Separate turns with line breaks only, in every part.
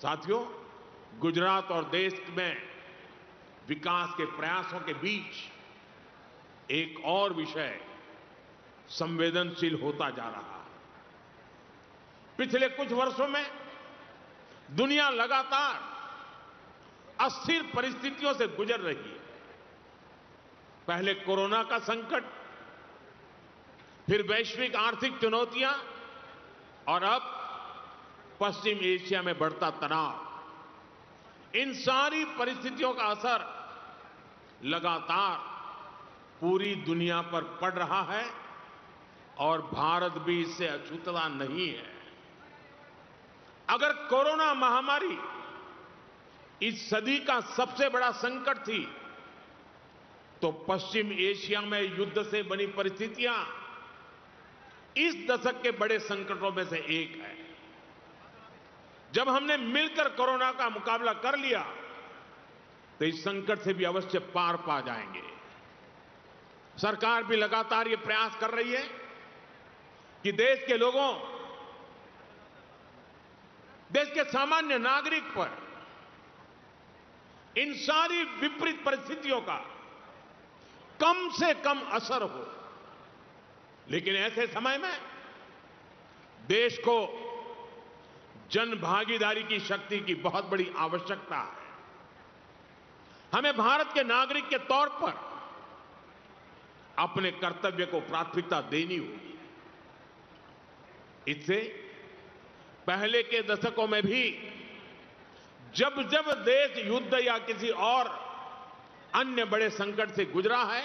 साथियों, गुजरात और देश में विकास के प्रयासों के बीच एक और विषय संवेदनशील होता जा रहा है। पिछले कुछ वर्षों में दुनिया लगातार अस्थिर परिस्थितियों से गुजर रही है। पहले कोरोना का संकट, फिर वैश्विक आर्थिक चुनौतियां और अब पश्चिम एशिया में बढ़ता तनाव। इन सारी परिस्थितियों का असर लगातार पूरी दुनिया पर पड़ रहा है और भारत भी इससे अछूता नहीं है। अगर कोरोना महामारी इस सदी का सबसे बड़ा संकट थी, तो पश्चिम एशिया में युद्ध से बनी परिस्थितियां इस दशक के बड़े संकटों में से एक है। जब हमने मिलकर कोरोना का मुकाबला कर लिया, तो इस संकट से भी अवश्य पार पा जाएंगे। सरकार भी लगातार ये प्रयास कर रही है कि देश के लोगों, देश के सामान्य नागरिक पर इन सारी विपरीत परिस्थितियों का कम से कम असर हो। लेकिन ऐसे समय में देश को जन भागीदारी की शक्ति की बहुत बड़ी आवश्यकता है। हमें भारत के नागरिक के तौर पर अपने कर्तव्य को प्राथमिकता देनी होगी। इससे पहले के दशकों में भी जब जब देश युद्ध या किसी और अन्य बड़े संकट से गुजरा है,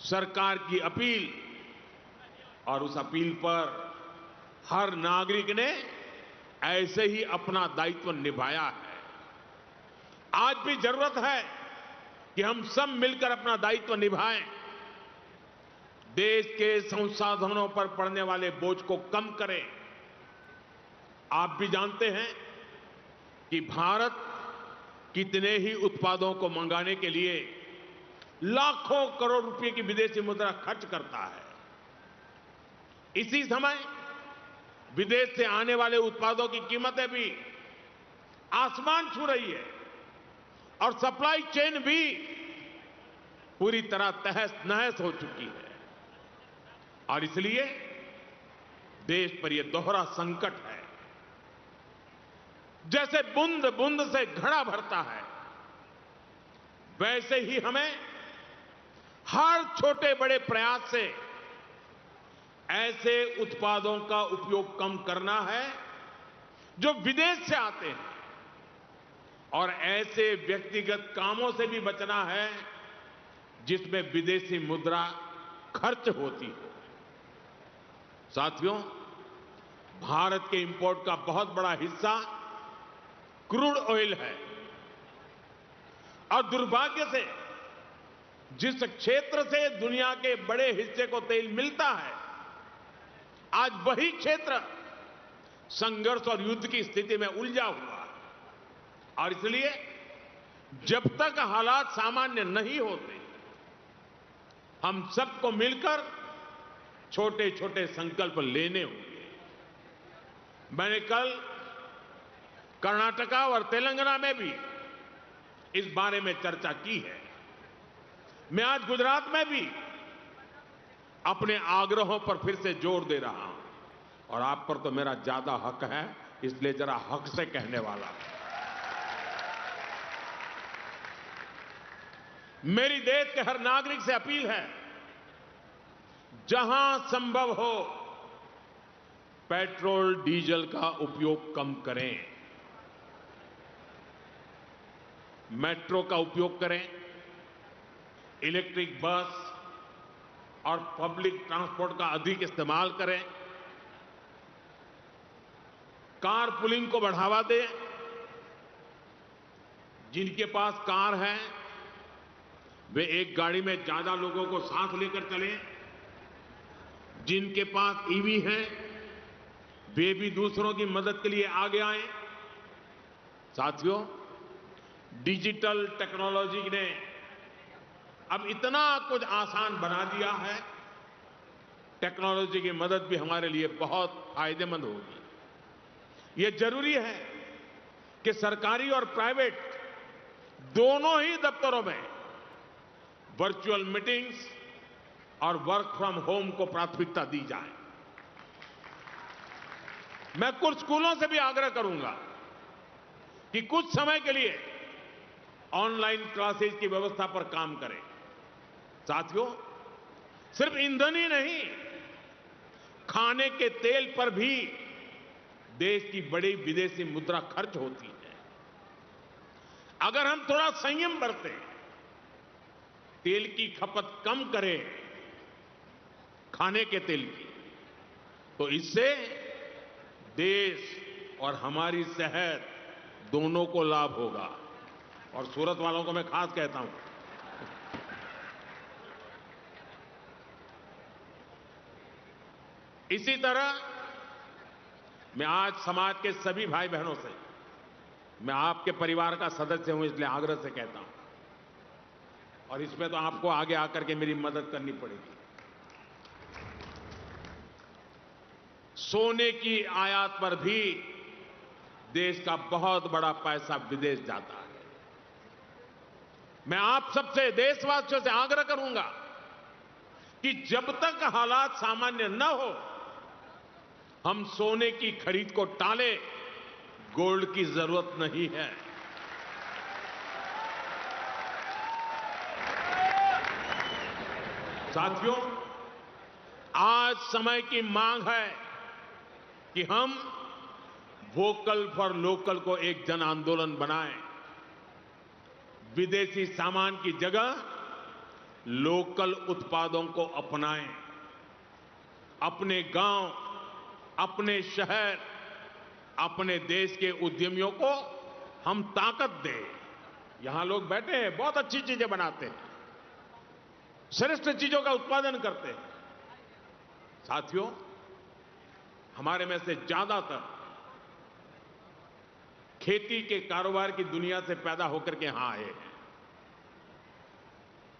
सरकार की अपील और उस अपील पर हर नागरिक ने ऐसे ही अपना दायित्व निभाया है। आज भी जरूरत है कि हम सब मिलकर अपना दायित्व निभाएं, देश के संसाधनों पर पड़ने वाले बोझ को कम करें। आप भी जानते हैं कि भारत कितने ही उत्पादों को मंगाने के लिए लाखों करोड़ रुपए की विदेशी मुद्रा खर्च करता है। इसी समय विदेश से आने वाले उत्पादों की कीमतें भी आसमान छू रही है और सप्लाई चेन भी पूरी तरह तहस नहस हो चुकी है। और इसलिए देश पर यह दोहरा संकट है। जैसे बूंद बूंद से घड़ा भरता है, वैसे ही हमें हर छोटे बड़े प्रयास से ऐसे उत्पादों का उपयोग कम करना है जो विदेश से आते हैं, और ऐसे व्यक्तिगत कामों से भी बचना है जिसमें विदेशी मुद्रा खर्च होती हो। साथियों, भारत के इंपोर्ट का बहुत बड़ा हिस्सा क्रूड ऑयल है, और दुर्भाग्य से जिस क्षेत्र से दुनिया के बड़े हिस्से को तेल मिलता है, आज वही क्षेत्र संघर्ष और युद्ध की स्थिति में उलझा हुआ है। और इसलिए जब तक हालात सामान्य नहीं होते, हम सबको मिलकर छोटे छोटे संकल्प लेने होंगे। मैंने कल कर्नाटका और तेलंगाना में भी इस बारे में चर्चा की है। मैं आज गुजरात में भी अपने आग्रहों पर फिर से जोर दे रहा हूं, और आप पर तो मेरा ज्यादा हक है, इसलिए जरा हक से कहने वाला हूं। मेरी देश के हर नागरिक से अपील है, जहां संभव हो पेट्रोल डीजल का उपयोग कम करें, मेट्रो का उपयोग करें, इलेक्ट्रिक बस और पब्लिक ट्रांसपोर्ट का अधिक इस्तेमाल करें, कार पुलिंग को बढ़ावा दें। जिनके पास कार है वे एक गाड़ी में ज्यादा लोगों को साथ लेकर चलें। जिनके पास ईवी है वे भी दूसरों की मदद के लिए आगे आए। साथियों, डिजिटल टेक्नोलॉजी ने अब इतना कुछ आसान बना दिया है, टेक्नोलॉजी की मदद भी हमारे लिए बहुत फायदेमंद होगी। यह जरूरी है कि सरकारी और प्राइवेट दोनों ही दफ्तरों में वर्चुअल मीटिंग्स और वर्क फ्रॉम होम को प्राथमिकता दी जाए। मैं कुछ स्कूलों से भी आग्रह करूंगा कि कुछ समय के लिए ऑनलाइन क्लासेज की व्यवस्था पर काम करें। साथियों, सिर्फ ईंधन ही नहीं, खाने के तेल पर भी देश की बड़ी विदेशी मुद्रा खर्च होती है। अगर हम थोड़ा संयम बरतें, तेल की खपत कम करें, खाने के तेल की, तो इससे देश और हमारी सेहत दोनों को लाभ होगा। और सूरत वालों को मैं खास कहता हूं, इसी तरह मैं आज समाज के सभी भाई बहनों से, मैं आपके परिवार का सदस्य हूं इसलिए आग्रह से कहता हूं, और इसमें तो आपको आगे आकर के मेरी मदद करनी पड़ेगी। सोने की आयात पर भी देश का बहुत बड़ा पैसा विदेश जाता है। मैं आप सबसे, देशवासियों से आग्रह करूंगा कि जब तक हालात सामान्य न हो, हम सोने की खरीद को टालें। गोल्ड की जरूरत नहीं है। साथियों, आज समय की मांग है कि हम वोकल फॉर लोकल को एक जन आंदोलन बनाएं। विदेशी सामान की जगह लोकल उत्पादों को अपनाएं। अपने गांव, अपने शहर, अपने देश के उद्यमियों को हम ताकत दें। यहां लोग बैठे हैं, बहुत अच्छी चीजें बनाते हैं, श्रेष्ठ चीजों का उत्पादन करते हैं। साथियों, हमारे में से ज्यादातर खेती के कारोबार की दुनिया से पैदा होकर के यहां आए हैं।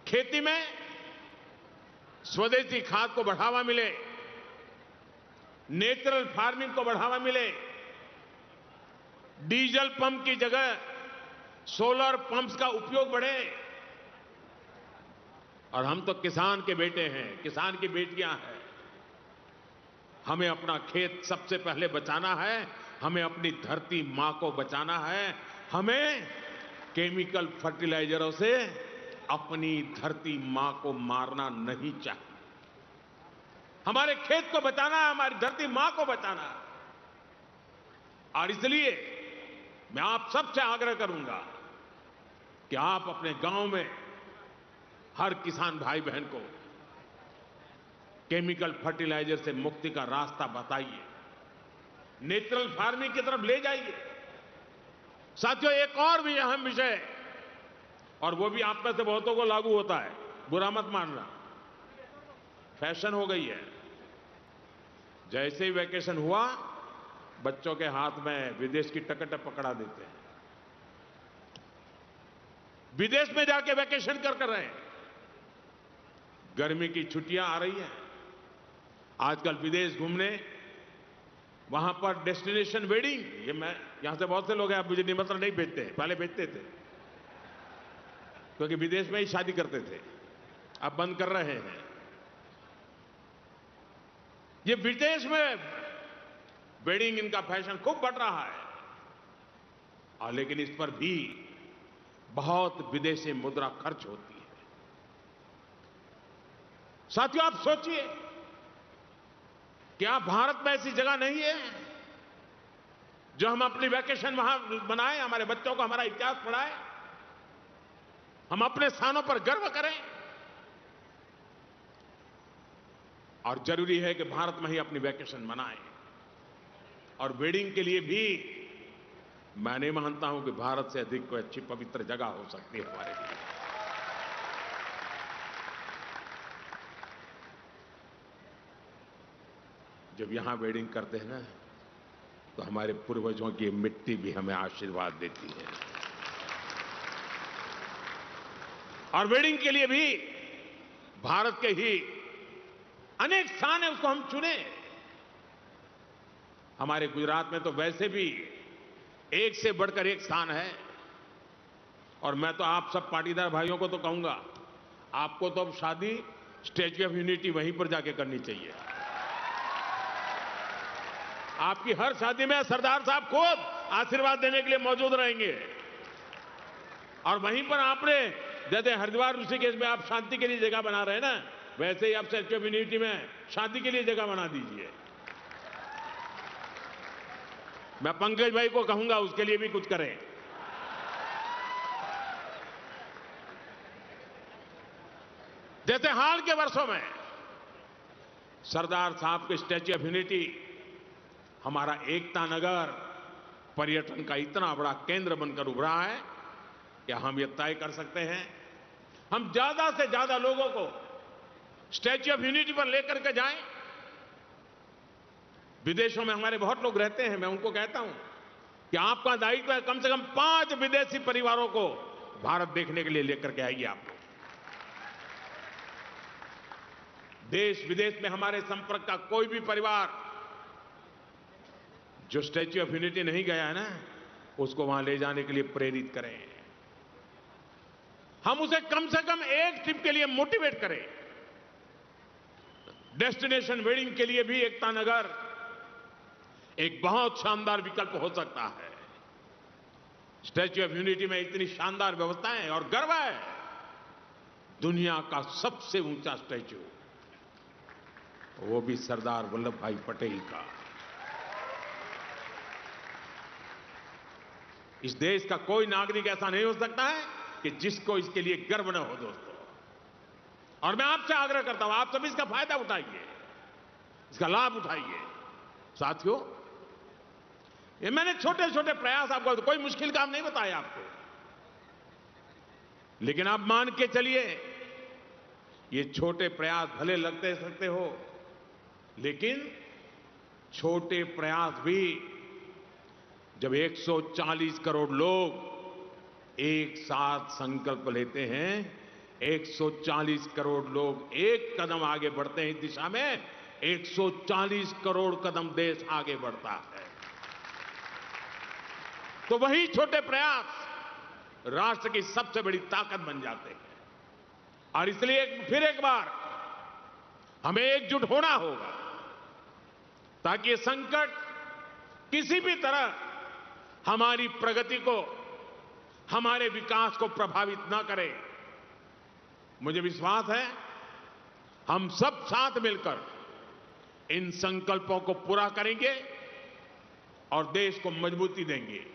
खेती में स्वदेशी खाद को बढ़ावा मिले, नेचुरल फार्मिंग को बढ़ावा मिले, डीजल पंप की जगह सोलर पंप्स का उपयोग बढ़े। और हम तो किसान के बेटे हैं, किसान की बेटियां हैं। हमें अपना खेत सबसे पहले बचाना है, हमें अपनी धरती मां को बचाना है। हमें केमिकल फर्टिलाइजरों से अपनी धरती मां को मारना नहीं चाहिए। हमारे खेत को बचाना है, हमारी धरती मां को बचाना है। और इसलिए मैं आप सबसे आग्रह करूंगा कि आप अपने गांव में हर किसान भाई बहन को केमिकल फर्टिलाइजर से मुक्ति का रास्ता बताइए, नेचुरल फार्मिंग की तरफ ले जाइए। साथियों, एक और भी अहम विषय, और वो भी आप में से बहुतों को लागू होता है, बुरा मत मानना, फैशन हो गई है। जैसे ही वैकेशन हुआ, बच्चों के हाथ में विदेश की टिकट पकड़ा देते हैं, विदेश में जाके वैकेशन कर रहे हैं। गर्मी की छुट्टियां आ रही हैं, आजकल विदेश घूमने, वहां पर डेस्टिनेशन वेडिंग, ये मैं यहां से बहुत से लोग हैं, अब मुझे निमंत्रण नहीं भेजते, पहले भेजते थे क्योंकि विदेश में ही शादी करते थे, अब बंद कर रहे हैं। ये विदेश में वेडिंग, इनका फैशन खूब बढ़ रहा है, और लेकिन इस पर भी बहुत विदेशी मुद्रा खर्च होती है। साथियों, आप सोचिए, क्या भारत में ऐसी जगह नहीं है जो हम अपनी वैकेशन वहां बनाएं, हमारे बच्चों को हमारा इतिहास पढ़ाएं, हम अपने स्थानों पर गर्व करें। और जरूरी है कि भारत में ही अपनी वैकेशन मनाएं। और वेडिंग के लिए भी मैं नहीं मानता हूं कि भारत से अधिक कोई अच्छी पवित्र जगह हो सकती है हमारे लिए। जब यहां वेडिंग करते हैं ना, तो हमारे पूर्वजों की मिट्टी भी हमें आशीर्वाद देती है। और वेडिंग के लिए भी भारत के ही अनेक स्थान है, उसको हम चुने। हमारे गुजरात में तो वैसे भी एक से बढ़कर एक स्थान है। और मैं तो आप सब पाटीदार भाइयों को तो कहूंगा, आपको तो अब शादी स्टैच्यू ऑफ यूनिटी वहीं पर जाके करनी चाहिए। आपकी हर शादी में सरदार साहब खुद आशीर्वाद देने के लिए मौजूद रहेंगे। और वहीं पर आपने, जैसे हरिद्वार ऋषिकेश में आप शांति के लिए जगह बना रहे हैं ना, वैसे ही आप स्टैच्यू ऑफ यूनिटी में शांति के लिए जगह बना दीजिए। मैं पंकज भाई को कहूंगा उसके लिए भी कुछ करें। जैसे हाल के वर्षों में सरदार साहब के स्टैच्यू ऑफ यूनिटी हमारा एकता नगर पर्यटन का इतना बड़ा केंद्र बनकर उभरा है कि हम ये तय कर सकते हैं, हम ज्यादा से ज्यादा लोगों को स्टैच्यू ऑफ यूनिटी पर लेकर के जाएं। विदेशों में हमारे बहुत लोग रहते हैं, मैं उनको कहता हूं कि आपका दायित्व है कम से कम 5 विदेशी परिवारों को भारत देखने के लिए लेकर के आइए। आप देश विदेश में हमारे संपर्क का कोई भी परिवार जो स्टैच्यू ऑफ यूनिटी नहीं गया है ना, उसको वहां ले जाने के लिए प्रेरित करें। हम उसे कम से कम एक ट्रिप के लिए मोटिवेट करें। डेस्टिनेशन वेडिंग के लिए भी एकता नगर एक बहुत शानदार विकल्प हो सकता है। स्टैच्यू ऑफ यूनिटी में इतनी शानदार व्यवस्थाएं और गर्व है, दुनिया का सबसे ऊंचा स्टैच्यू, वो भी सरदार वल्लभ भाई पटेल का। इस देश का कोई नागरिक ऐसा नहीं हो सकता है कि जिसको इसके लिए गर्व न हो दोस्तों। और मैं आपसे आग्रह करता हूं, आप सभी इसका फायदा उठाइए, इसका लाभ उठाइए। साथियों, ये मैंने छोटे छोटे प्रयास आपको, कोई मुश्किल काम नहीं बताया आपको, लेकिन आप मान के चलिए, ये छोटे प्रयास भले लगते सकते हो, लेकिन छोटे प्रयास भी जब 140 करोड़ लोग एक साथ संकल्प लेते हैं, 140 करोड़ लोग एक कदम आगे बढ़ते हैं इस दिशा में, 140 करोड़ कदम देश आगे बढ़ता है। तो वही छोटे प्रयास राष्ट्र की सबसे बड़ी ताकत बन जाते हैं। और इसलिए फिर एक बार हमें एकजुट होना होगा ताकि ये संकट किसी भी तरह हमारी प्रगति को, हमारे विकास को प्रभावित ना करे। मुझे विश्वास है हम सब साथ मिलकर इन संकल्पों को पूरा करेंगे और देश को मजबूती देंगे।